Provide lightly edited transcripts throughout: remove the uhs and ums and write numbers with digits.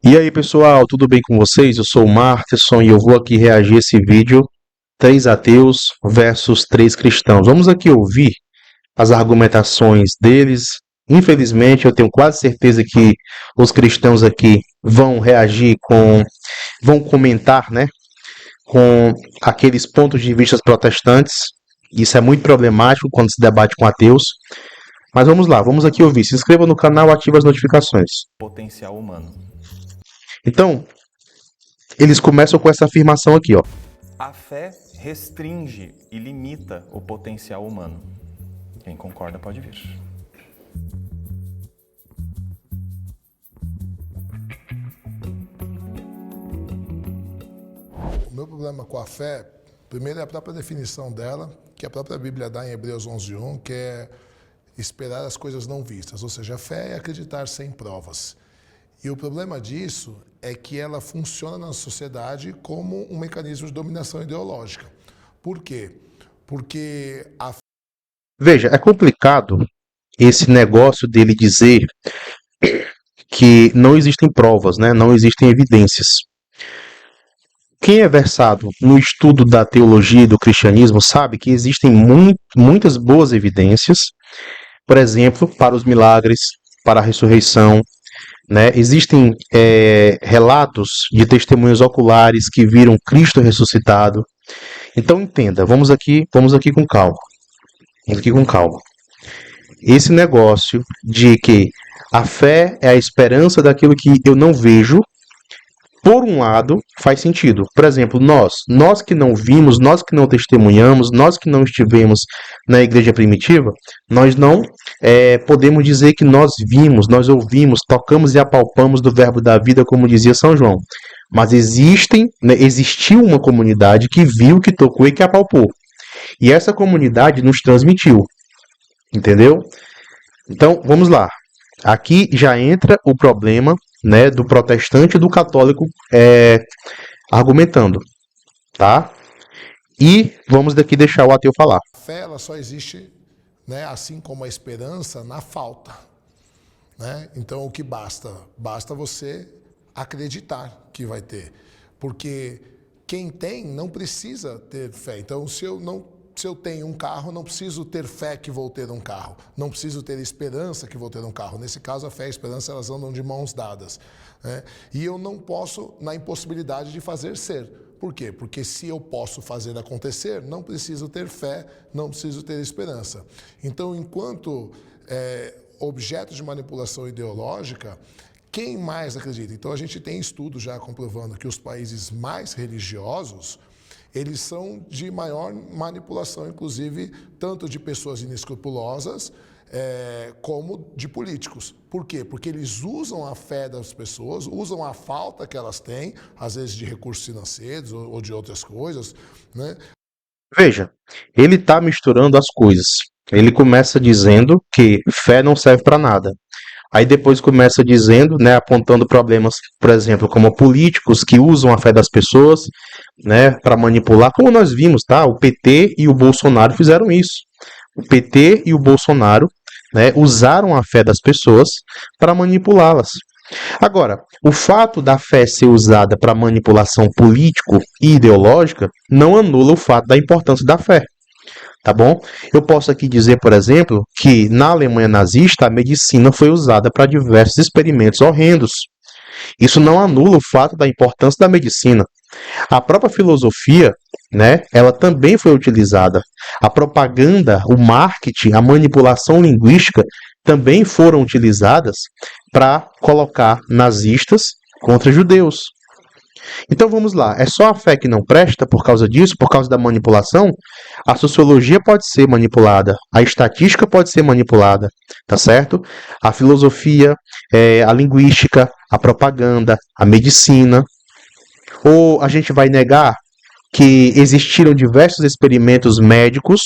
E aí pessoal, tudo bem com vocês? Eu sou o Marterson e eu vou aqui reagir a esse vídeo 3 ateus versus 3 cristãos. Vamos aqui ouvir as argumentações deles. Infelizmente, eu tenho quase certeza que os cristãos aqui vão reagir vão comentar, né, com aqueles pontos de vista protestantes. Isso é muito problemático quando se debate com ateus. Mas vamos lá, vamos aqui ouvir. Se inscreva no canal, ative as notificações. Potencial humano. Então, eles começam com essa afirmação aqui, ó. A fé restringe e limita o potencial humano. Quem concorda pode vir. O meu problema com a fé, primeiro é a própria definição dela, que a própria Bíblia dá em Hebreus 11:1, que é esperar as coisas não vistas, ou seja, a fé é acreditar sem provas. E o problema disso é que ela funciona na sociedade como um mecanismo de dominação ideológica. Por quê? Porque a... Veja, é complicado esse negócio dele dizer que não existem provas, né? Não existem evidências. Quem é versado no estudo da teologia e do cristianismo sabe que existem muitas boas evidências, por exemplo, para os milagres, para a ressurreição, né? Existem relatos de testemunhos oculares que viram Cristo ressuscitado. Então entenda, vamos aqui com calma. Vamos aqui com calma. Esse negócio de que a fé é a esperança daquilo que eu não vejo, por um lado, faz sentido. Por exemplo, nós que não vimos, nós que não testemunhamos, nós que não estivemos na igreja primitiva, nós não podemos dizer que nós vimos, nós ouvimos, tocamos e apalpamos do verbo da vida, como dizia São João. Mas existiu uma comunidade que viu, que tocou e que apalpou. E essa comunidade nos transmitiu. Entendeu? Então, vamos lá. Aqui já entra o problema, né, do protestante e do católico argumentando, tá? E vamos daqui deixar o ateu falar. A fé ela só existe, né, assim como a esperança, na falta, né? Então o que basta? Basta você acreditar que vai ter, porque quem tem não precisa ter fé. Então se eu tenho um carro, não preciso ter fé que vou ter um carro. Não preciso ter esperança que vou ter um carro. Nesse caso, a fé e a esperança elas andam de mãos dadas, né? E eu não posso na impossibilidade de fazer ser. Por quê? Porque se eu posso fazer acontecer, não preciso ter fé, não preciso ter esperança. Então, enquanto objeto de manipulação ideológica, quem mais acredita? Então, a gente tem estudos já comprovando que os países mais religiosos eles são de maior manipulação, inclusive, tanto de pessoas inescrupulosas como de políticos. Por quê? Porque eles usam a fé das pessoas, usam a falta que elas têm, às vezes de recursos financeiros ou de outras coisas, né? Veja, ele está misturando as coisas. Ele começa dizendo que fé não serve para nada. Aí depois começa dizendo, né, apontando problemas, por exemplo, como políticos que usam a fé das pessoas, né, para manipular, como nós vimos, tá? O PT e o Bolsonaro fizeram isso. O PT e o Bolsonaro, né, usaram a fé das pessoas para manipulá-las. Agora, o fato da fé ser usada para manipulação político e ideológica não anula o fato da importância da fé. Tá bom? Eu posso aqui dizer, por exemplo, que na Alemanha nazista a medicina foi usada para diversos experimentos horrendos. Isso não anula o fato da importância da medicina. A própria filosofia, né, ela também foi utilizada. A propaganda, o marketing, a manipulação linguística também foram utilizadas para colocar nazistas contra judeus. Então vamos lá, é só a fé que não presta por causa disso, por causa da manipulação? A sociologia pode ser manipulada, a estatística pode ser manipulada, tá certo? A filosofia, a linguística, a propaganda, a medicina. Ou a gente vai negar que existiram diversos experimentos médicos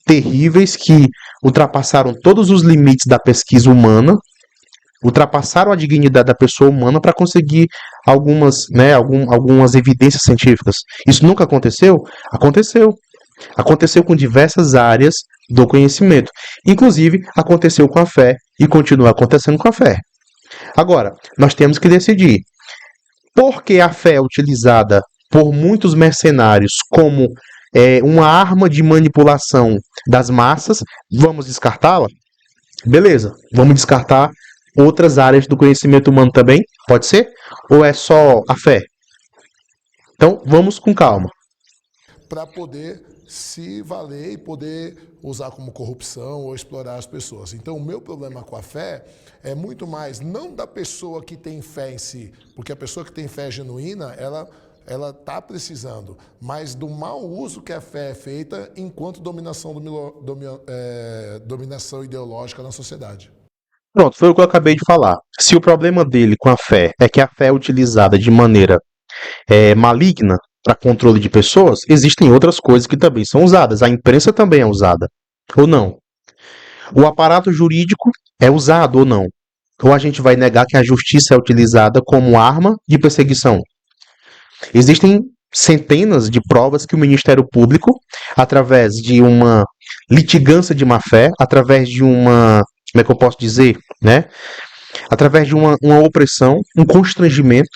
terríveis que ultrapassaram todos os limites da pesquisa humana, ultrapassaram a dignidade da pessoa humana para conseguir algumas evidências científicas. Isso nunca aconteceu? Aconteceu. Aconteceu com diversas áreas do conhecimento. Inclusive, aconteceu com a fé e continua acontecendo com a fé. Agora, nós temos que decidir. Porque a fé é utilizada por muitos mercenários como uma arma de manipulação das massas, vamos descartá-la? Beleza, vamos descartar outras áreas do conhecimento humano também? Pode ser? Ou é só a fé? Então, vamos com calma. Para poder se valer e poder usar como corrupção ou explorar as pessoas. Então, o meu problema com a fé é muito mais não da pessoa que tem fé em si, porque a pessoa que tem fé genuína, ela está precisando, mas do mau uso que a fé é feita enquanto dominação ideológica na sociedade. Pronto, foi o que eu acabei de falar. Se o problema dele com a fé é que a fé é utilizada de maneira maligna para controle de pessoas, existem outras coisas que também são usadas. A imprensa também é usada, ou não? O aparato jurídico é usado ou não? Ou a gente vai negar que a justiça é utilizada como arma de perseguição? Existem centenas de provas que o Ministério Público, através de uma litigância de má-fé, através de uma, como é que eu posso dizer, né? Através de uma opressão, um constrangimento,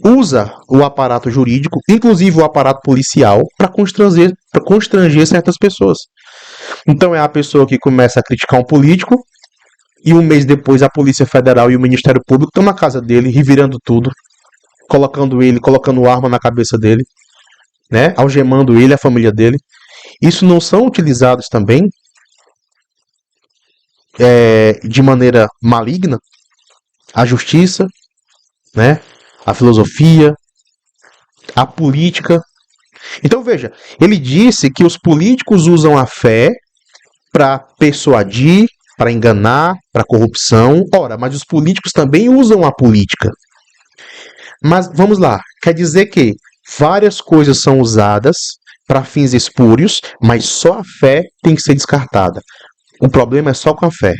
usa o aparato jurídico, inclusive o aparato policial, para constranger certas pessoas. Então é a pessoa que começa a criticar um político e um mês depois a Polícia Federal e o Ministério Público estão na casa dele, revirando tudo, colocando arma na cabeça dele, né? Algemando ele, a família dele. Isso não são utilizados também de maneira maligna? A justiça, né? A filosofia, a política. Então veja, ele disse que os políticos usam a fé para persuadir, para enganar, para corrupção. Ora, mas os políticos também usam a política. Mas vamos lá, quer dizer que várias coisas são usadas para fins espúrios, mas só a fé tem que ser descartada. O problema é só com a fé.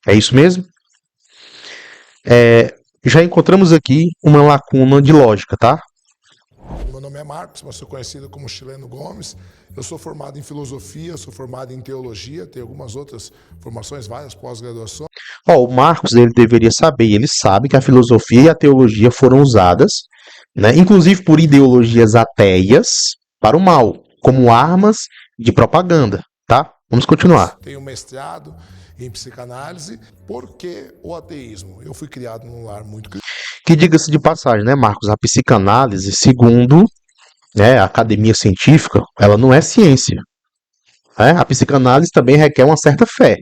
É isso mesmo? Já encontramos aqui uma lacuna de lógica, tá? Meu nome é Marcos, mas sou conhecido como Chileno Gomes. Eu sou formado em filosofia, sou formado em teologia, tenho algumas outras formações, várias pós-graduações. O Marcos ele deveria saber, ele sabe que a filosofia e a teologia foram usadas, né, inclusive por ideologias ateias, para o mal, como armas de propaganda, tá? Vamos continuar. Tenho mestrado em psicanálise. Por que o ateísmo? Eu fui criado num lar muito cristão. Que diga-se de passagem, né, Marcos? A psicanálise, segundo a academia científica, ela não é ciência. Né? A psicanálise também requer uma certa fé,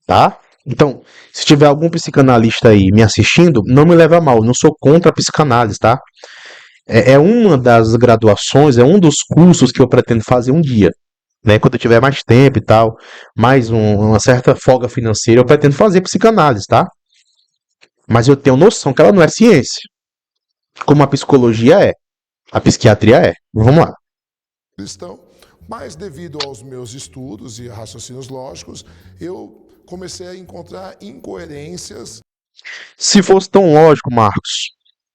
tá? Então, se tiver algum psicanalista aí me assistindo, não me leve a mal, eu não sou contra a psicanálise, tá? É uma das graduações, é um dos cursos que eu pretendo fazer um dia, né? Quando eu tiver mais tempo e tal, mais uma certa folga financeira, eu pretendo fazer psicanálise, tá? Mas eu tenho noção que ela não é ciência, como a psicologia é, a psiquiatria é. Vamos lá. Cristão, mas devido aos meus estudos e raciocínios lógicos, eu comecei a encontrar incoerências. Se fosse tão lógico, Marcos,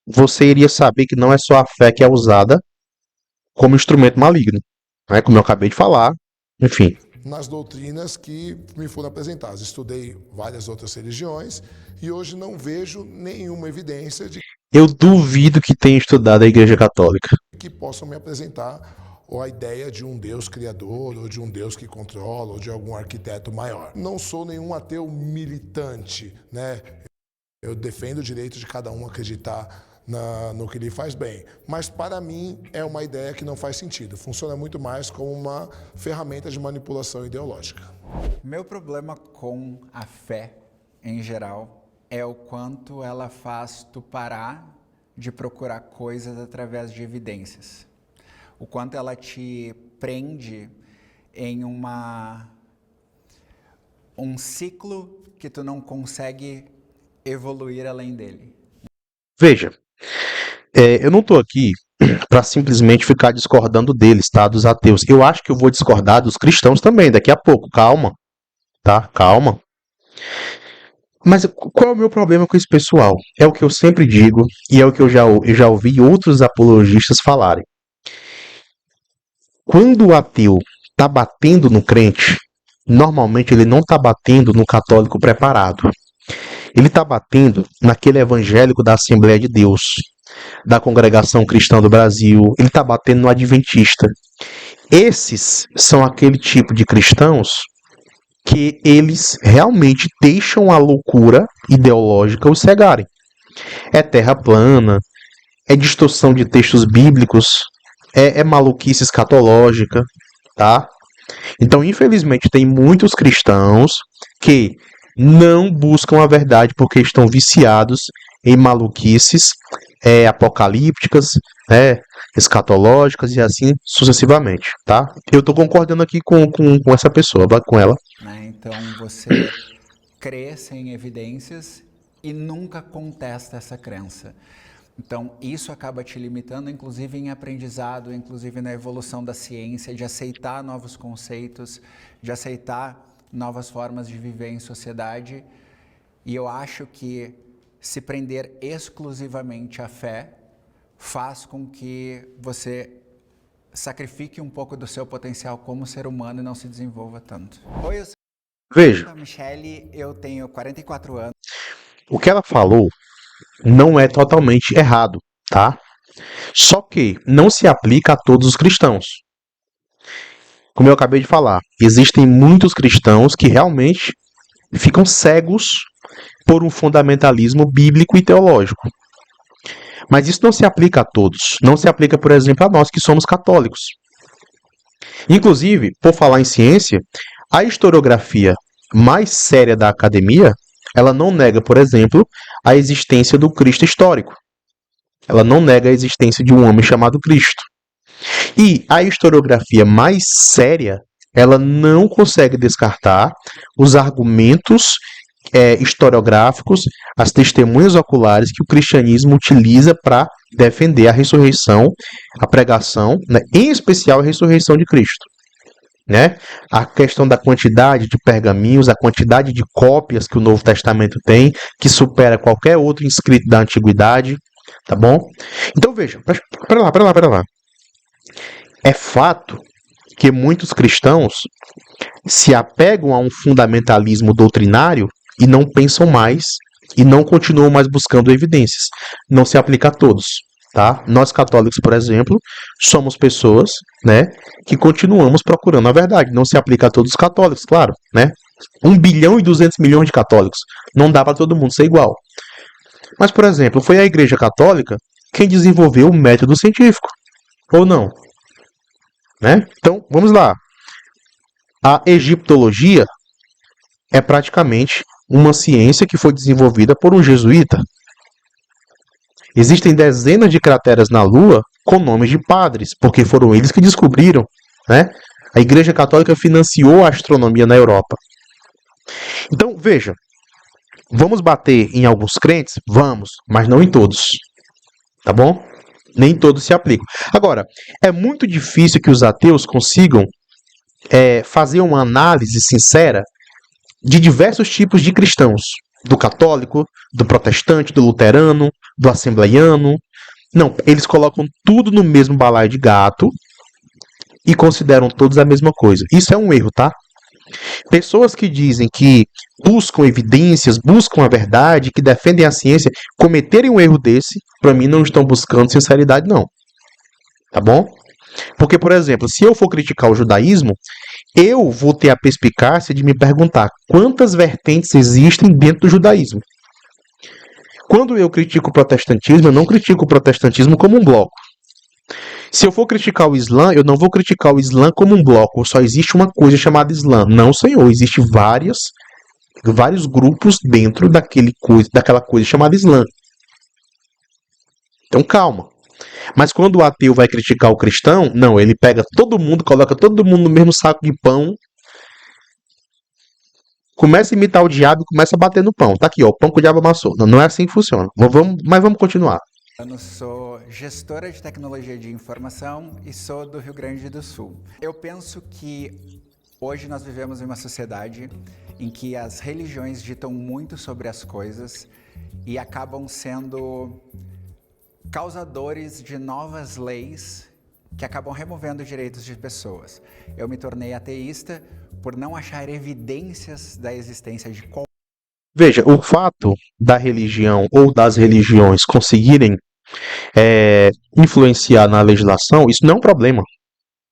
você iria saber que não é só a fé que é usada como instrumento maligno, né? Como eu acabei de falar, enfim. Nas doutrinas que me foram apresentadas. Estudei várias outras religiões e hoje não vejo nenhuma evidência de Eu duvido que tenha estudado a Igreja Católica. que possam me apresentar a ideia de um Deus criador, ou de um Deus que controla, ou de algum arquiteto maior. Não sou nenhum ateu militante, né? Eu defendo o direito de cada um acreditar no que lhe faz bem. Mas, para mim, é uma ideia que não faz sentido. Funciona muito mais como uma ferramenta de manipulação ideológica. Meu problema com a fé, em geral, é o quanto ela faz tu parar de procurar coisas através de evidências. O quanto ela te prende em um ciclo que tu não consegue evoluir além dele. Veja, eu não estou aqui para simplesmente ficar discordando deles, tá? Dos ateus. Eu acho que eu vou discordar dos cristãos também, daqui a pouco. Calma, tá? Calma. Mas qual é o meu problema com esse pessoal? É o que eu sempre digo e é o que eu já ouvi outros apologistas falarem. Quando o ateu está batendo no crente, normalmente ele não está batendo no católico preparado. Ele está batendo naquele evangélico da Assembleia de Deus, da Congregação Cristã do Brasil, ele está batendo no Adventista. Esses são aquele tipo de cristãos que eles realmente deixam a loucura ideológica os cegarem. É terra plana, é distorção de textos bíblicos, é maluquice escatológica, tá? Então, infelizmente, tem muitos cristãos que não buscam a verdade porque estão viciados em maluquices apocalípticas, escatológicas e assim sucessivamente, tá? Eu estou concordando aqui com essa pessoa, com ela. Né? Então, você crê sem evidências e nunca contesta essa crença. Então, isso acaba te limitando, inclusive em aprendizado, inclusive na evolução da ciência, de aceitar novos conceitos, de aceitar novas formas de viver em sociedade. E eu acho que se prender exclusivamente à fé faz com que você sacrifique um pouco do seu potencial como ser humano e não se desenvolva tanto. Oi, eu sou Veja, a Michele, eu tenho 44 anos. o que ela falou não é totalmente errado, tá? Só que não se aplica a todos os cristãos. Como eu acabei de falar, existem muitos cristãos que realmente ficam cegos por um fundamentalismo bíblico e teológico. Mas isso não se aplica a todos. Não se aplica, por exemplo, a nós que somos católicos. Inclusive, por falar em ciência, a historiografia mais séria da academia, ela não nega, por exemplo, a existência do Cristo histórico. Ela não nega a existência de um homem chamado Cristo. E a historiografia mais séria, ela não consegue descartar os argumentos historiográficos, as testemunhas oculares que o cristianismo utiliza para defender a ressurreição, a pregação, né, em especial a ressurreição de Cristo. Né? A questão da quantidade de pergaminhos, a quantidade de cópias que o Novo Testamento tem, que supera qualquer outro escrito da Antiguidade, tá bom? Então veja, pera lá. É fato que muitos cristãos se apegam a um fundamentalismo doutrinário e não pensam mais e não continuam mais buscando evidências. Não se aplica a todos, tá? Nós católicos, por exemplo, somos pessoas, né, que continuamos procurando a verdade. Não se aplica a todos os católicos, claro, né? 1 bilhão e 200 milhões de católicos. Não dá para todo mundo ser igual. Mas, por exemplo, foi a Igreja Católica quem desenvolveu o método científico, ou não? Né? Então, vamos lá. A egiptologia é praticamente uma ciência que foi desenvolvida por um jesuíta. Existem dezenas de crateras na Lua com nomes de padres, porque foram eles que descobriram, né? A Igreja Católica financiou a astronomia na Europa. Então, veja, vamos bater em alguns crentes? Vamos, mas não em todos. Tá bom? Nem todos se aplicam. Agora, é muito difícil que os ateus consigam fazer uma análise sincera de diversos tipos de cristãos. Do católico, do protestante, do luterano, do assembleiano. Não, eles colocam tudo no mesmo balaio de gato e consideram todos a mesma coisa. Isso é um erro, tá? Pessoas que dizem que buscam evidências, buscam a verdade, que defendem a ciência, cometerem um erro desse, para mim não estão buscando sinceridade, não. Tá bom? Porque, por exemplo, se eu for criticar o judaísmo, eu vou ter a perspicácia de me perguntar quantas vertentes existem dentro do judaísmo. Quando eu critico o protestantismo, eu não critico o protestantismo como um bloco. Se eu for criticar o Islã, eu não vou criticar o Islã como um bloco. Só existe uma coisa chamada Islã. Não, senhor. Existem vários grupos dentro daquela coisa chamada Islã. Então, calma. Mas quando o ateu vai criticar o cristão, não, ele pega todo mundo, coloca todo mundo no mesmo saco de pão, começa a imitar o diabo e começa a bater no pão. Tá aqui, ó, o pão que o diabo amassou. Não é assim que funciona. Mas vamos continuar. Eu sou gestora de tecnologia de informação e sou do Rio Grande do Sul. Eu penso que hoje nós vivemos em uma sociedade em que as religiões ditam muito sobre as coisas e acabam sendo causadores de novas leis que acabam removendo direitos de pessoas. Eu me tornei ateísta por não achar evidências da existência de qualquer... Veja, o fato da religião ou das religiões conseguirem influenciar na legislação, isso não é um problema,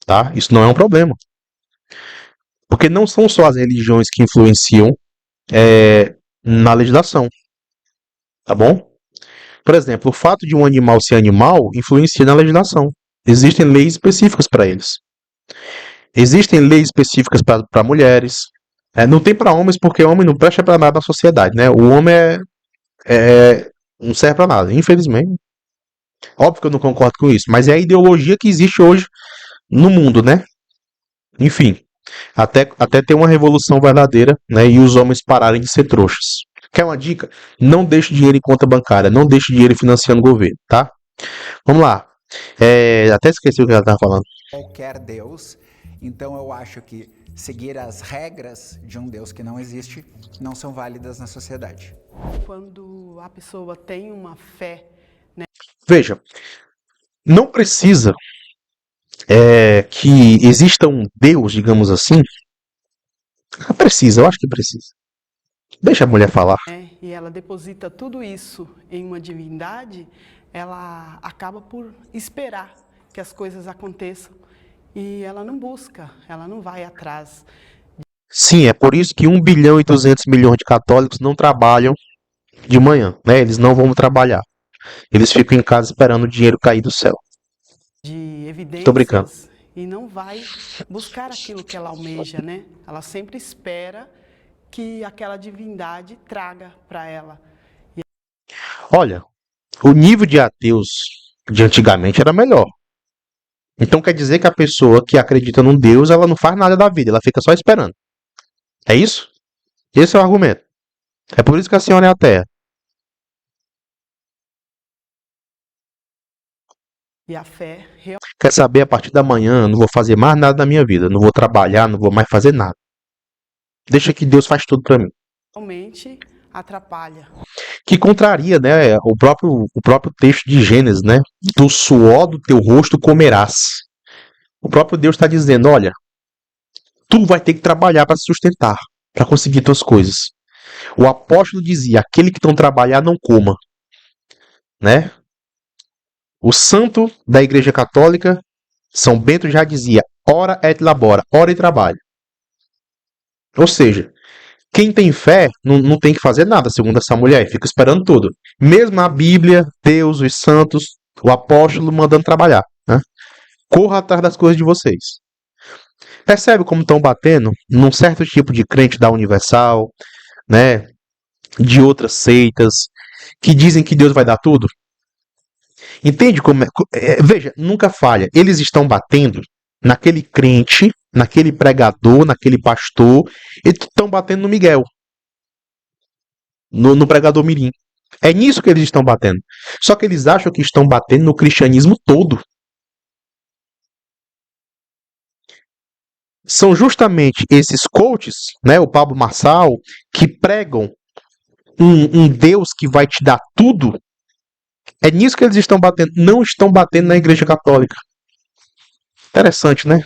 tá? Isso não é um problema. Porque não são só as religiões que influenciam na legislação, tá bom? Por exemplo, o fato de um animal ser animal influencia na legislação. Existem leis específicas para eles. Existem leis específicas para mulheres. Não tem para homens porque homem não presta para nada na sociedade, né? O homem não serve para nada, infelizmente. Óbvio que eu não concordo com isso, mas é a ideologia que existe hoje no mundo, né? Enfim, até ter uma revolução verdadeira, né? E os homens pararem de ser trouxas. Quer uma dica? Não deixe dinheiro em conta bancária, não deixe dinheiro financiando o governo, tá? Vamos lá. Até esqueci o que ela estava falando. Qualquer Deus, então eu acho que seguir as regras de um Deus que não existe não são válidas na sociedade. Quando a pessoa tem uma fé, Veja, não precisa que exista um Deus, digamos assim. Precisa, eu acho que precisa. Deixa a mulher falar. E ela deposita tudo isso em uma divindade, ela acaba por esperar que as coisas aconteçam e ela não busca, ela não vai atrás. Sim, é por isso que 1 bilhão e 200 milhões de católicos não trabalham de manhã, né? Eles não vão trabalhar. Eles ficam em casa esperando o dinheiro cair do céu. De evidências. Tô brincando. E não vai buscar aquilo que ela almeja, né? Ela sempre espera que aquela divindade traga para ela. Olha, o nível de ateus de antigamente era melhor. Então quer dizer que a pessoa que acredita num Deus, ela não faz nada da vida, ela fica só esperando. É isso? Esse é o argumento. É por isso que a senhora é ateia. E a fé Quer saber, a partir da manhã eu não vou fazer mais nada na minha vida, não vou trabalhar, não vou mais fazer nada. Deixa que Deus faz tudo pra mim. realmente atrapalha. Que contraria, né, o próprio texto de Gênesis, né? Do suor do teu rosto comerás. O próprio Deus está dizendo, olha, tu vai ter que trabalhar para se sustentar, para conseguir tuas coisas. O apóstolo dizia, aquele que não trabalhar não coma, né? O santo da Igreja Católica, São Bento, já dizia, ora et labora, ora e trabalha. Ou seja, quem tem fé não tem que fazer nada, segundo essa mulher, fica esperando tudo. Mesmo a Bíblia, Deus, os santos, o apóstolo mandando trabalhar. Né? Corra atrás das coisas de vocês. Percebe como estão batendo num certo tipo de crente da Universal, né? De outras seitas, que dizem que Deus vai dar tudo? Entende como é? Veja, nunca falha. Eles estão batendo naquele crente, naquele pregador, naquele pastor, eles estão batendo no Miguel, no pregador mirim. É nisso que eles estão batendo. Só que eles acham que estão batendo no cristianismo todo. São justamente esses coaches, né, o Pablo Marçal, que pregam um Deus que vai te dar tudo. É nisso que eles estão batendo. Não estão batendo na Igreja Católica. Interessante, né?